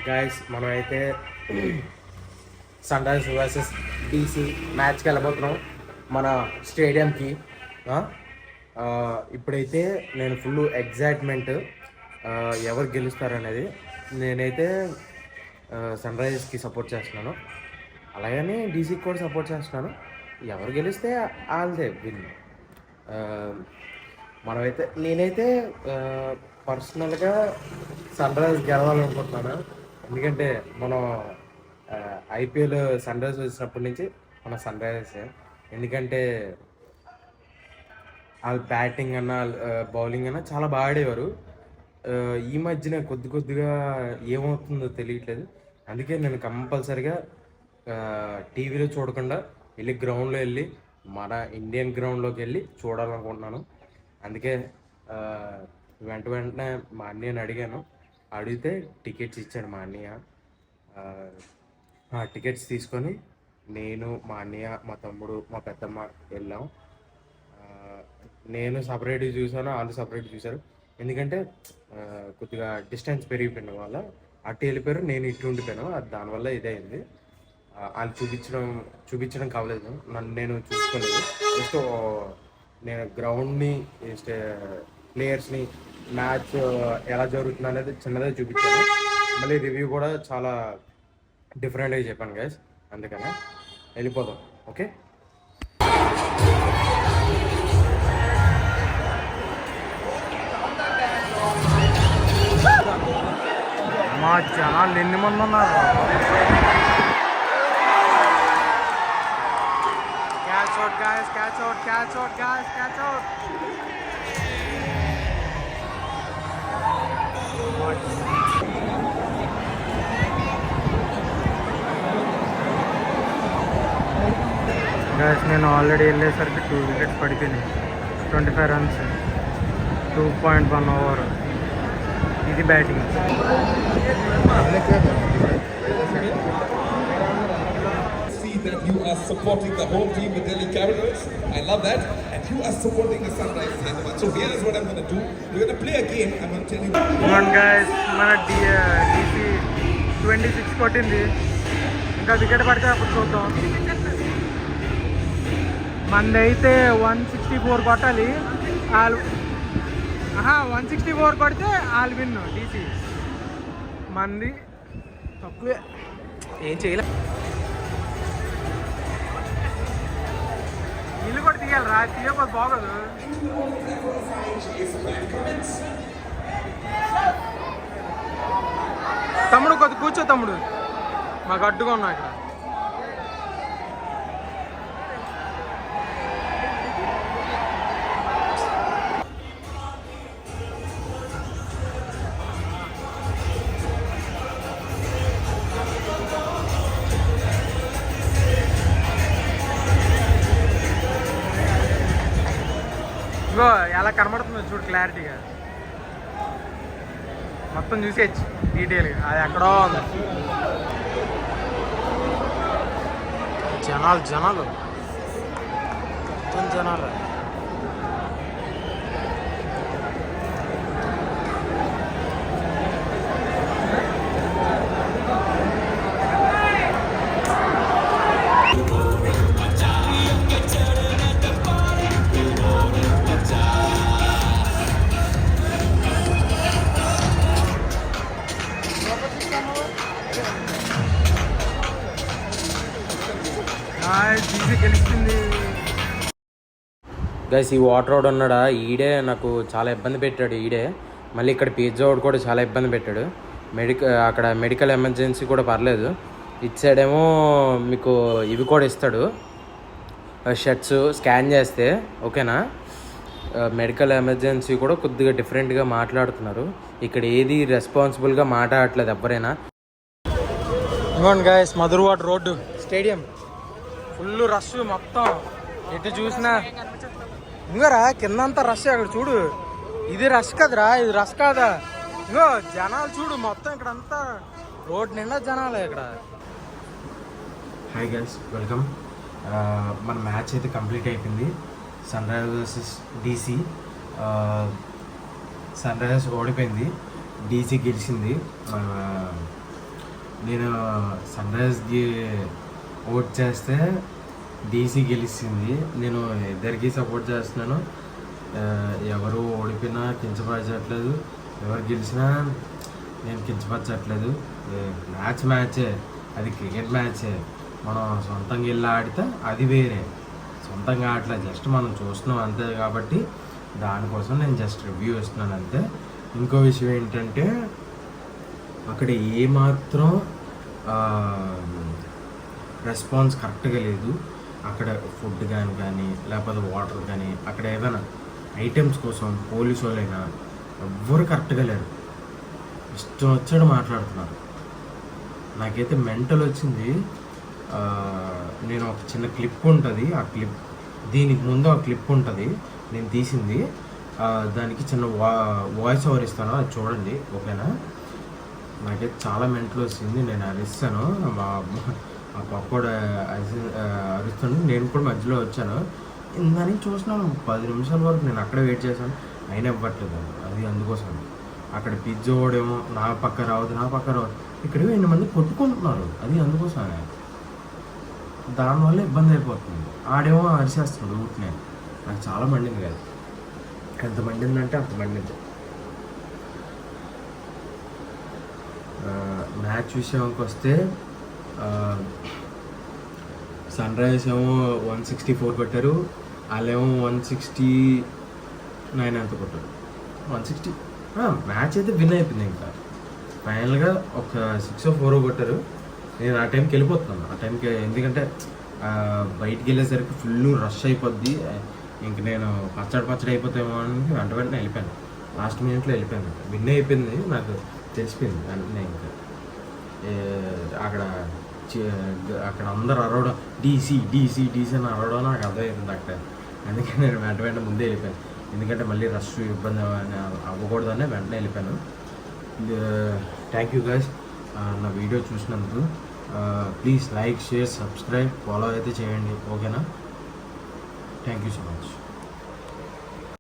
Guys మనమైతే sun Risers versus DC మ్యాచ్కి వెళ్ళబోతున్నాం మన స్టేడియంకి. ఇప్పుడైతే నేను ఫుల్ ఎగ్జైట్మెంట్ ఎవరు గెలుస్తారనేది. నేనైతే సన్ రైజర్స్కి సపోర్ట్ చేస్తున్నాను, అలాగని డీసీకి కూడా సపోర్ట్ చేస్తున్నాను. ఎవరు గెలిస్తే వాళ్ళదే విన్. నేనైతే పర్సనల్గా సన్ రైజర్స్ గెలవాలనుకుంటున్నాను. ఎందుకంటే మనం ఐపీఎల్ సన్ రైజర్స్ వచ్చినప్పటి నుంచి మన సన్ రైజర్సే. ఎందుకంటే వాళ్ళు బ్యాటింగ్ అన్నా బౌలింగ్ అన్నా చాలా బాగా ఆడేవారు. ఈ మధ్యన కొద్దిగా ఏమవుతుందో తెలియట్లేదు. అందుకే నేను కంపల్సరిగా టీవీలో చూడకుండా గ్రౌండ్లో వెళ్ళి మన ఇండియన్ గ్రౌండ్లోకి వెళ్ళి చూడాలనుకుంటున్నాను. అందుకే వెంటనే మా అన్నయ్యని అడిగాను. అడిగితే టికెట్స్ ఇచ్చాడు మా అన్నయ్య. ఆ టికెట్స్ తీసుకొని నేను, మా అన్నయ్య, మా తమ్ముడు, మా పెద్దమ్మ వెళ్ళాం. నేను సపరేట్గా చూసాను, వాళ్ళు సపరేట్ చూశారు. ఎందుకంటే కొద్దిగా డిస్టెన్స్ పెరిగిపోయిన వల్ల అటు వెళ్ళిపోయారు, నేను ఇటు ఉండిపోయాను. అది దానివల్ల ఇదైంది. వాళ్ళు చూపించడం కావలేదు, నేను చూసుకోలేదు. జస్ట్ నేను గ్రౌండ్ని, ప్లేయర్స్ని, మ్యాచ్ ఎలా జరుగుతుంది అనేది చిన్నదే చూపించాను. మళ్ళీ రివ్యూ కూడా చాలా డిఫరెంట్గా చెప్పాను గైస్. అందుకనే వెళ్ళిపోదాం. ఓకే, మా జనాలు ఎన్ని మంది ఉన్నారు. Catch out guys, catch out guys, catch out. Guys నేను ఆల్రెడీ వెళ్ళేసరికి 2 వికెట్స్ పడిపోయినాయి. 25 runs, 2.1 over. ఇది batting. That you are supporting the home team with Delhi Capitals. I love that. And you are supporting the Sunrisers Hyderabad. So here is what I'm going to do. We're going to play a game. I'm going to tell you. Come on guys, మన DC 26 కొట్టింది. ఇంకా wicket పడితే అప్పుడు చూద్దాం. మంది అయితే 164 కొట్టాలి. 164 కొడితే వాళ్ళు విన్. డీసీ మంది తక్కువే, ఏం చేయలే. ఇల్లు కూడా తీయాలి రా, తీయకపోతే బాగోదు. తమ్ముడు కొద్ది కూర్చో తమ్ముడు, మాకు అడ్డుగా ఉన్నా ఇక్కడ. ఇంకో ఎలా కనబడుతుందో చూడు క్లారిటీగా, మొత్తం చూసేయచ్చు డీటెయిల్గా. అది ఎక్కడో ఉంది. జనాలు మొత్తం జనాలు. గెలిచింది గైస్. ఈ వాటర్ రోడ్ ఉన్నాడా, ఈడే నాకు చాలా ఇబ్బంది పెట్టాడు. మళ్ళీ ఇక్కడ పిజ్జా రోడ్ కూడా చాలా ఇబ్బంది పెట్టాడు. అక్కడ మెడికల్ ఎమర్జెన్సీ కూడా పర్లేదు. ఇటు సైడ్ ఏమో మీకు ఇవి కూడా ఇస్తాడు, షర్ట్స్ స్కాన్ చేస్తే. ఓకేనా, మెడికల్ ఎమర్జెన్సీ కూడా కొద్దిగా డిఫరెంట్గా మాట్లాడుతున్నారు. ఇక్కడ ఏది రెస్పాన్సిబుల్గా మాట్లాడట్లేదు ఎవరైనా. ఇవ్వండి guys, Madhurawada road stadium full rush. మొత్తం ఎటు చూసినా ఇంకోరా కిందంతా రష్. అక్కడ చూడు, ఇది రష్ కదరా, ఇది రష్ కాదా. ఇంకో జనాలు చూడు మొత్తం, ఇక్కడ అంతా రోడ్ నిండా జనాలే ఇక్కడ. Hi guys, welcome. మన మ్యాచ్ అయితే కంప్లీట్ అయిపోయింది. Sunrisers versus DC. Sunrisers ఓడిపోయింది, డీసీ గెలిచింది. నేను సన్ రైజ్కి ఓట్ చేస్తే డీసీ గెలిచింది. నేను ఇద్దరికి సపోర్ట్ చేస్తున్నాను. ఎవరు ఓడిపోయినా కించపరచట్లేదు, ఎవరు గెలిచినా నేను కించపరచట్లేదు. మ్యాచే, అది క్రికెట్ మ్యాచే. మనం సొంతంగా వెళ్ళి ఆడితే అది వేరే, సొంతంగా ఆడలే, జస్ట్ మనం చూస్తున్నాం అంతే. కాబట్టి దానికోసం నేను జస్ట్ రివ్యూ ఇస్తున్నాను అంతే. ఇంకో విషయం ఏంటంటే అక్కడ ఏమాత్రం రెస్పాన్స్ కరెక్ట్గా లేదు. అక్కడ ఫుడ్ కానీ లేకపోతే వాటర్ కానీ, అక్కడ ఏదైనా ఐటమ్స్ కోసం పోలీసు వాళ్ళైనా ఎవ్వరు కరెక్ట్గా లేరు. ఇష్టం వచ్చాడు మాట్లాడుతున్నారు. నాకైతే మెంటల్ వచ్చింది. నేను ఒక చిన్న క్లిప్ ఉంటుంది, ఆ క్లిప్ దీనికి ముందు ఆ క్లిప్ ఉంటుంది నేను తీసింది. దానికి చిన్న వాయిస్ ఓవర్ ఇస్తాను, అది చూడండి ఓకేనా. నాకైతే చాలా మెంటల్ వచ్చింది. నేను అరిస్తాను, మా పప్పోడు అరుస్తుంటే నేను కూడా మధ్యలో వచ్చాను. ఇందని చూసినాను 10 నిమిషాల వరకు నేను అక్కడే వెయిట్ చేశాను, అయినా ఇవ్వట్లేదు. అది అందుకోసం అక్కడ పిజ్జా ఓడేమో నా పక్క రావద్దు, ఇక్కడ 8 మంది కొట్టుకుంటున్నారు. అది అందుకోసమే, దానివల్ల ఇబ్బంది అయిపోతుంది. ఆడేమో అరిచేస్తున్నాడు ఊరికే. నాకు చాలా మండింది కాదు, ఎంత మండిందంటే అంత మండింది. మ్యాచ్ విషయానికి వస్తే సన్ రైజర్స్ ఏమో 164 కొట్టారు, వాళ్ళేమో 169 ఎంత కొట్టారు. 160 మ్యాచ్ అయితే విన్ అయిపోయింది. ఇంకా ఫైనల్గా ఒక 6 or 4 కొట్టారు. నేను ఆ టైంకి వెళ్ళిపోతున్నాను, ఆ టైంకి, ఎందుకంటే బయటికి వెళ్ళేసరికి ఫుల్ రష్ అయిపోద్ది. ఇంక నేను పచ్చడి అయిపోతామో అని వెంటనే వెళ్ళిపోయాను. లాస్ట్ మినిట్లో వెళ్ళిపోయాను. విన్ అయిపోయింది నాకు తెలిసిపోయింది వెంటనే. ఇంకా అక్కడ అందరు అరవడం, డీసీ అని అరవడం నాకు అర్థమైంది అక్కడ. అందుకే నేను వెంట ముందే వెళ్ళిపోయాను, ఎందుకంటే మళ్ళీ రష్ ఇబ్బంది అవ్వకూడదని వెంటనే వెళ్ళిపోయాను. థ్యాంక్ యూ గైస్ నా వీడియో చూసినందుకు. Please like, share, subscribe, follow అయితే చేయండి ఓకేనా. Thank you so much.